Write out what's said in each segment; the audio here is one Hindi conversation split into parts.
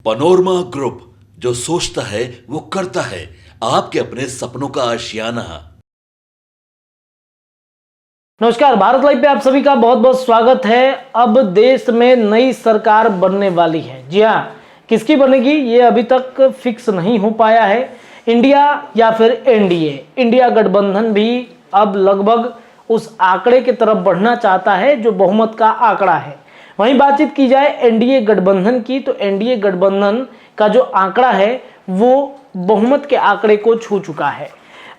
पनोरमा ग्रुप, जो सोचता है वो करता है। आपके अपने सपनों का आशियाना। नमस्कार, भारत लाइव पे आप सभी का बहुत बहुत स्वागत है। अब देश में नई सरकार बनने वाली है। जी हाँ, किसकी बनेगी ये अभी तक फिक्स नहीं हो पाया है। इंडिया या फिर एनडीए, इंडिया गठबंधन भी अब लगभग उस आंकड़े की तरफ बढ़ना चाहता है जो बहुमत का आंकड़ा है। वहीं बातचीत की जाए एनडीए गठबंधन की, तो एनडीए गठबंधन का जो आंकड़ा है वो बहुमत के आंकड़े को छू चुका है।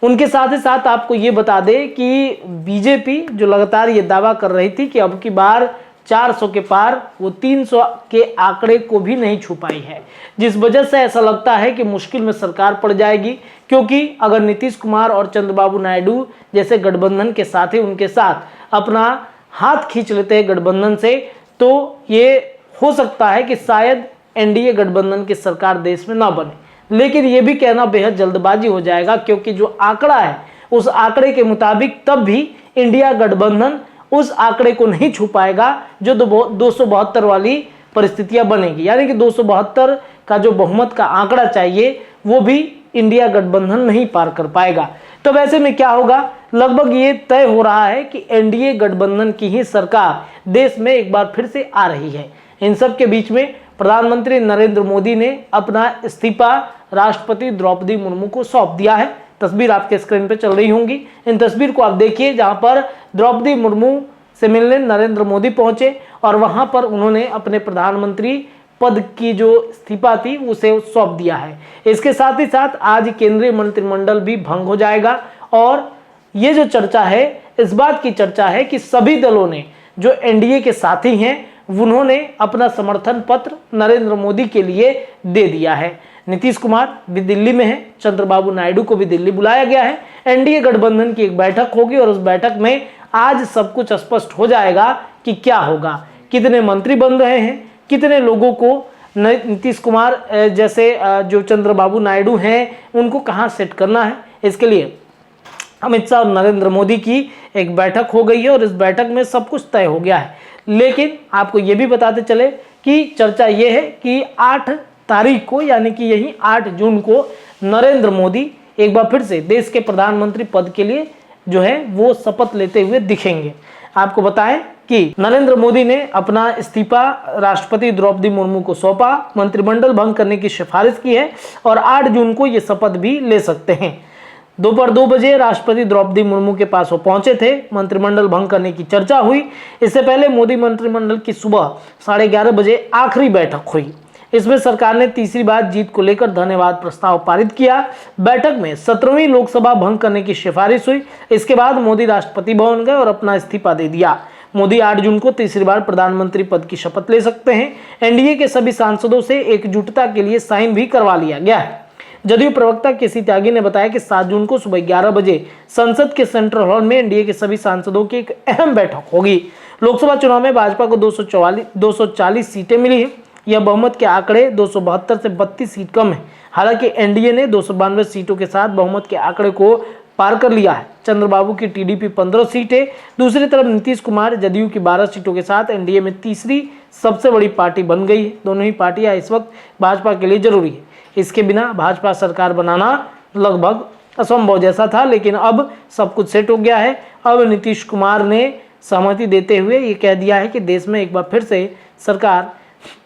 उनके साथ ही साथ आपको ये बता दें कि बीजेपी जो लगातार ये दावा कर रही थी कि अब की बार 400 के पार, वो 300 के आंकड़े को भी नहीं छू पाई है, जिस वजह से ऐसा लगता है कि मुश्किल में सरकार पड़ जाएगी। क्योंकि अगर नीतीश कुमार और चंद्रबाबू नायडू जैसे गठबंधन के साथी उनके साथ अपना हाथ खींच लेते हैं गठबंधन से, तो ये हो सकता है कि शायद एनडीए गठबंधन की सरकार देश में ना बने। लेकिन ये भी कहना बेहद जल्दबाजी हो जाएगा, क्योंकि जो आंकड़ा है उस आंकड़े के मुताबिक तब भी इंडिया गठबंधन उस आंकड़े को नहीं छू पाएगा जो 272 वाली परिस्थितियां बनेगी। यानी कि 272 का जो बहुमत का आंकड़ा चाहिए वो भी इंडिया गठबंधन नहीं पार कर पाएगा। तो वैसे में क्या होगा, लगभग ये तय हो रहा है कि एनडीए गठबंधन की ही सरकार देश में एक बार फिर से आ रही है। इन सब के बीच में प्रधानमंत्री नरेंद्र मोदी ने अपना इस्तीफा राष्ट्रपति द्रौपदी मुर्मू को सौंप दिया है। तस्वीर आपके स्क्रीन पे चल रही होंगी, इन तस्वीर को आप देखिए, जहां पर द्रौपदी मुर्मू से मिलने नरेंद्र मोदी पहुंचे और वहां पर उन्होंने अपने प्रधानमंत्री पद की जो इस्तीफा थी उसे सौंप दिया है। इसके साथ ही साथ आज केंद्रीय मंत्रिमंडल भी भंग हो जाएगा। और ये जो चर्चा है, इस बात की चर्चा है कि सभी दलों ने जो एनडीए के साथी हैं उन्होंने अपना समर्थन पत्र नरेंद्र मोदी के लिए दे दिया है। नीतीश कुमार भी दिल्ली में है, चंद्रबाबू नायडू को भी दिल्ली बुलाया गया है। एनडीए गठबंधन की एक बैठक होगी और उस बैठक में आज सब कुछ स्पष्ट हो जाएगा कि क्या होगा, कितने मंत्री बन रहे हैं, कितने लोगों को नीतीश कुमार जैसे जो चंद्रबाबू नायडू हैं उनको कहां सेट करना है। इसके लिए अमित शाह और नरेंद्र मोदी की एक बैठक हो गई है और इस बैठक में सब कुछ तय हो गया है। लेकिन आपको ये भी बताते चले कि चर्चा ये है कि 8 तारीख को, यानी कि यही 8 जून को नरेंद्र मोदी एक बार फिर से देश के प्रधानमंत्री पद के लिए जो है वो शपथ लेते हुए दिखेंगे। आपको बताएं कि नरेंद्र मोदी ने अपना इस्तीफा राष्ट्रपति द्रौपदी मुर्मू को सौंपा, मंत्रिमंडल भंग करने की सिफारिश की है और 8 जून को ये शपथ भी ले सकते हैं। दोपहर 2 बजे राष्ट्रपति द्रौपदी मुर्मू के पास वो पहुंचे थे, मंत्रिमंडल भंग करने की चर्चा हुई। इससे पहले मोदी मंत्रिमंडल की सुबह 11:30 बजे आखिरी बैठक हुई। इसमें सरकार ने तीसरी बार जीत को लेकर धन्यवाद प्रस्ताव पारित किया। बैठक में 17वीं लोकसभा भंग करने की सिफारिश हुई। इसके बाद मोदी राष्ट्रपति भवन गए और अपना इस्तीफा दे दिया। मोदी 8 जून को तीसरी बार प्रधानमंत्री पद की शपथ ले सकते हैं। एनडीए के सभी सांसदों से एकजुटता के लिए साइन भी करवा लिया गया है। जदयू प्रवक्ता केसी त्यागी ने बताया कि 7 जून को सुबह 11 बजे संसद के सेंट्रल हॉल में एनडीए के सभी सांसदों की एक अहम बैठक होगी। लोकसभा चुनाव में भाजपा को 240 सीटें मिली हैं। यह बहुमत के आंकड़े 272 से 32 सीट कम है। हालांकि एनडीए ने 292 सीटों के साथ बहुमत के आंकड़े को पार कर लिया है। चंद्रबाबू की टीडीपी 15 सीटें, दूसरी तरफ नीतीश कुमार जदयू की 12 सीटों के साथ एनडीए में तीसरी सबसे बड़ी पार्टी बन गई है। दोनों ही पार्टियां इस वक्त भाजपा के लिए जरूरी है। इसके बिना भाजपा सरकार बनाना लगभग असंभव जैसा था, लेकिन अब सब कुछ सेट हो गया है। अब नीतीश कुमार ने सहमति देते हुए ये कह दिया है कि देश में एक बार फिर से सरकार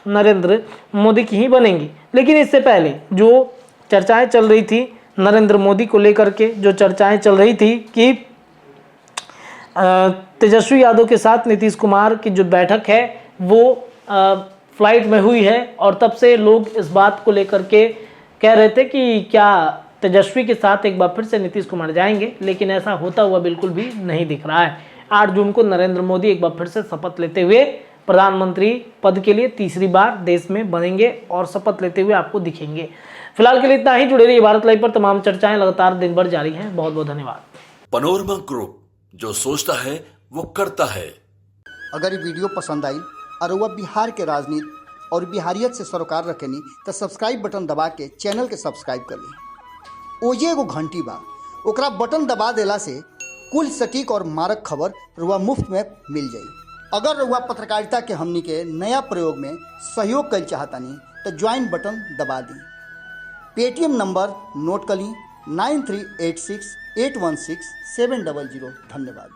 नरेंद्र मोदी की ही बनेगी। लेकिन इससे पहले जो चर्चाएं चल रही थी नरेंद्र मोदी को लेकर के, जो चर्चाएं चल रही थी कि तेजस्वी यादव के साथ नीतीश कुमार की जो बैठक है वो फ्लाइट में हुई है और तब से लोग इस बात को लेकर के कह रहे थे कि क्या तेजस्वी के साथ एक बार फिर से नीतीश कुमार जाएंगे, लेकिन ऐसा होता हुआ बिल्कुल भी नहीं दिख रहा है। 8 जून को नरेंद्र मोदी एक बार फिर से शपथ लेते हुए प्रधानमंत्री पद के लिए तीसरी बार देश में बनेंगे और शपथ लेते हुए आपको दिखेंगे। फिलहाल के लिए इतना ही। जुड़े रहिए भारत लाइव पर, तमाम चर्चाएं लगातार दिन भर जारी हैं। बहुत बहुत धन्यवाद। पनोरमा ग्रुप, जो सोचता है वो करता है। अगर ये वीडियो पसंद आई और वह बिहार के राजनीति और बिहारियत से सरोकार रखेनी तो सब्सक्राइब बटन दबा के चैनल के सब्सक्राइब कर ली। ओजे एगो घंटी बा, ओकरा बटन दबा देला से कुल सटीक और मारक खबर रुआ मुफ्त में मिल जाई। अगर रउआ पत्रकारिता के हमनी के नया प्रयोग में सहयोग कर चाहतानी तो ज्वाइन बटन दबा दी। पेटीएम नंबर नोट कर ली 9386816700। धन्यवाद।